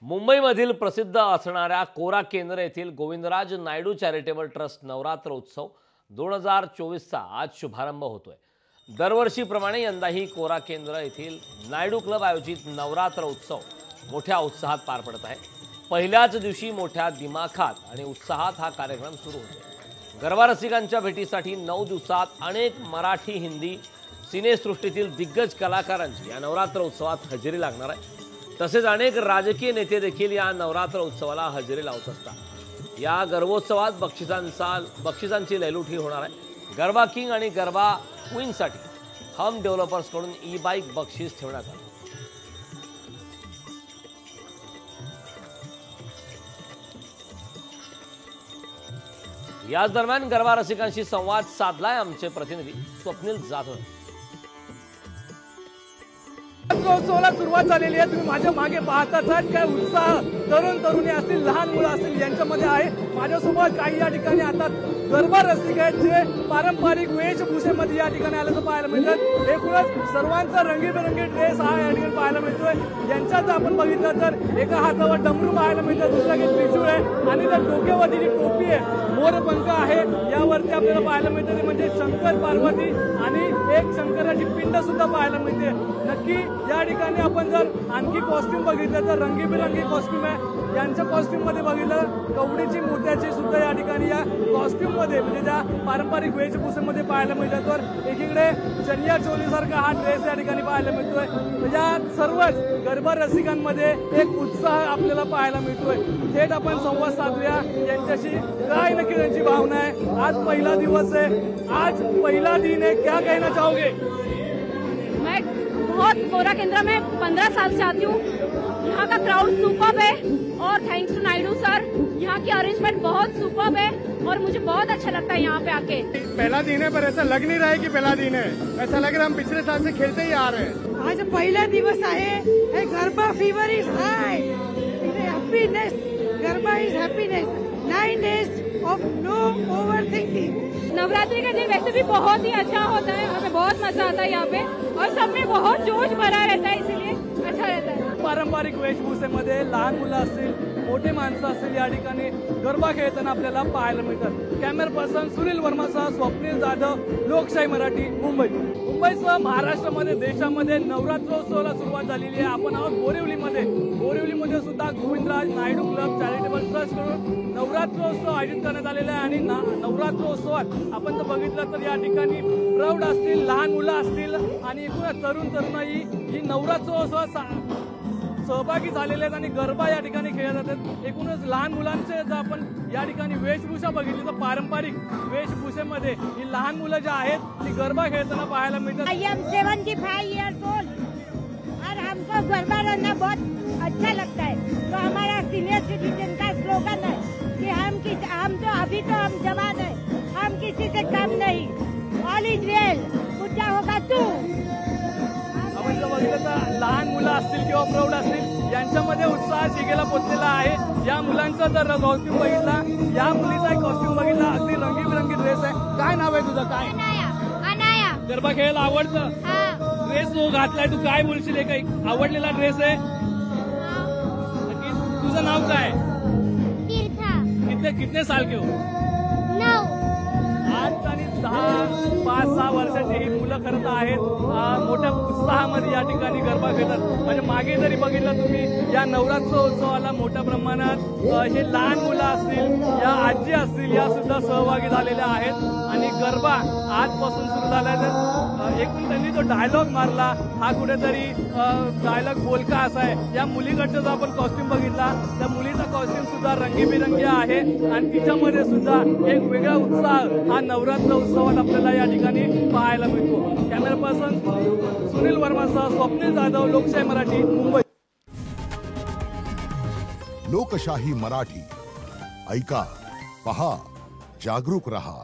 मुंबईमधील प्रसिद्ध असणाऱ्या कोरा केंद्र येथील गोविंदराज नायडू चॅरिटेबल ट्रस्ट नवरात्र उत्सव 2024चा आज शुभारंभ होतोय। दरवर्षीप्रमाणे यंदाही कोरा केंद्र येथील नायडू क्लब आयोजित नवरात्र उत्सव मोठ्या उत्साहात पार पडत आहे। पहिल्याच दिवशी मोठ्या दिमाखात आणि उत्साहात हा कार्यक्रम सुरू होतो। गरबा रसिकांच्या भेटीसाठी 9 दिवसात अनेक मराठी, हिंदी सिनेसृष्टीतील दिग्गज कलाकारांची या नवरात्र उत्सवात हजेरी लागणार आहे। तसेच अनेक राजकीय नेते देखील या नवरात्र उत्सवाला हजेरी लावत असतात। या गर्भोत्सवात बक्षिसांची लैलुटी होणार आहे। गरबा किंग आणि गरबा क्वीनसाठी हम डेव्हलपर्सकडून ई-बाईक बक्षीस ठेवण्यात आले। याच दरम्यान गरबा रसिकांशी संवाद साधलाय आमचे प्रतिनिधी स्वप्नील जाधव। उत्सवाला सुरुवात झालेली आहे। तुम्ही माझ्या मागे पाहताच आहात काय उत्साह तरुण तरुणी असतील, लहान मुलं असतील यांच्यामध्ये आहे। माझ्यासोबत काही या ठिकाणी आता गरबा रसिक आहेत जे पारंपरिक वेशभूषेमध्ये या ठिकाणी आल्याचं पाहायला मिळतात। एकूणच सर्वांचा रंगीबेरंगी ड्रेस हा या ठिकाणी पाहायला मिळतोय। यांच्यात आपण बघितलं तर एका हातावर डमरू पाहायला मिळतात, दुसऱ्या त्रिशूळ आहे आणि त्या डोक्यावरती जी टोपी आहे, मोरपंख आहे, यावरती आपल्याला पाहायला मिळते म्हणजे शंकर पार्वती आणि एक शंकराची पिंड सुद्धा पाहायला मिळते। नक्की या ठिकाणी आपण जर आणखी कॉस्ट्यूम बघितलं तर रंगीबेरंगी कॉस्ट्यूम आहे। यांच्या कॉस्ट्यूम मध्ये बघितलं कवडीची मोत्याची सुद्धा या ठिकाणी या कॉस्ट्यूम मध्ये म्हणजे त्या पारंपरिक वेशभूषेमध्ये पाहायला मिळतात। तर एकीकडे चनिया चोली सारखा हा ड्रेस या ठिकाणी पाहायला मिळतोय। या सर्वच गरबा रसिकांमध्ये एक उत्साह आपल्याला पाहायला मिळतोय। थेट आपण संवाद साधूया यांच्याशी, काय नक्की त्यांची भावना आहे। आज पहिला दिवस है, आज पहला दिन है, क्या कहना चाहोगे? मैं बहुत कोरा केंद्र में 15 साल से आती हूँ। यहाँ का क्राउड सुपर्ब है और थैंक्स टू नायडू सर, यहाँ की अरेंजमेंट बहुत सुपर्ब है और मुझे बहुत अच्छा लगता है यहाँ पे आके। पहला दिन है पर ऐसा लग नहीं रहा है कि पहला दिन है, ऐसा लग रहा है हम पिछले साल से खेलते ही आ रहे हैं। आज पहला दिवस है, garba fever is high, happiness, garba is happiness, 9 days of no over thinking. Navratri का दिन वैसे भी बहुत ही अच्छा होता है, हमें बहुत मजा आता है यहाँ पे और सब में बहुत जोश भरा रहता है, इसीलिए अच्छा रहता है। पारंपरिक वेशभूषेमध्ये लहान मुलं असतील, मोठे माणसं असतील या ठिकाणी गरबा खेळताना आपल्याला पाहायला मिळतात। कॅमेरा पर्सन सुनील वर्मासह स्वप्नील जाधव, लोकशाही मराठी, मुंबई। मुंबईसह महाराष्ट्रामध्ये देशामध्ये नवरात्रोत्सवाला सुरुवात झालेली आहे। आपण आहोत बोरिवलीमध्ये सुद्धा Govindraj Naidu club charitable trust कडून नवरात्रोत्सव आयोजित करण्यात आलेला आहे। आणि नवरात्रोत्सवात आपण जर बघितलं तर या ठिकाणी प्रौढ असतील, लहान मुलं असतील आणि एकूणच तरुण तरुणाई ही नवरात्रोत्सवात सहभागी झालेले आहेत आणि गरबा या ठिकाणी खेळले जातात। एकूणच लहान मुलांचे जर आपण या ठिकाणी वेशभूषा बघितली तर पारंपरिक वेशभूषेमध्ये ही लहान मुलं जे आहेत ती गरबा खेळताना पाहायला मिळतात। I am 75 years old और हमको गरबा करना बहुत अच्छा लगता है। तो हमारा सीनियर सिटीजन का स्लोगन है कि हम जवान है, हम किसी से कम नहीं, ऑल इज वेल, पूजा होगा तू। आपण जर बघितलं तर लहान मुलं असतील किंवा प्रौढ असतील यांच्यामध्ये उत्साह शिगेला पोचलेला आहे। या मुलांचा जर कॉस्ट्यूम बघितला, या मुलीचा एक कॉस्ट्यूम बघितला, अगदी रंगीबिरंगी ड्रेस आहे। काय नाव आहे तुझं? काय अनाया। गरबा खेळायला आवडतं? ड्रेस जो घातलाय तू काय बोलशील? एक आवडलेला ड्रेस आहे? तुझं नाव काय? कितने साल के हो? 9। 8 आणि 5-6 वर्षाची ही मुलं करत आहेत। मोठ्या उत्साहामध्ये या ठिकाणी गरबा खेळतात। म्हणजे मागे जरी बघितलं तुम्ही या नवरात्रोत्सवाला मोठ्या प्रमाणात हे लहान मुलं असतील, या आजी असतील, या सुद्धा सहभागी झालेल्या आहेत आणि गरबा आजपासून सुरू झाला आहे। एकूण त्यांनी जो डायलॉग मारला हा कुठेतरी डायलॉग बोलका असा आहे। या मुलीकडचा जो आपण कॉस्ट्यूम बघितला त्या मुलीचा कॉस्ट्यूम सुद्धा रंगीबिरंगी आहे आणि तिच्यामध्ये सुद्धा एक वेगळा उत्साह हा नवरात्र उत्सवात आपल्याला या ठिकाणी पाहायला मिळतो। कॅमेरा पर्सन सुनील वर्मासह स्वप्नील जाधव, लोकशाही मराठी, मुंबई। लोकशाही मराठी ऐका, पहा, जागरूक रहा।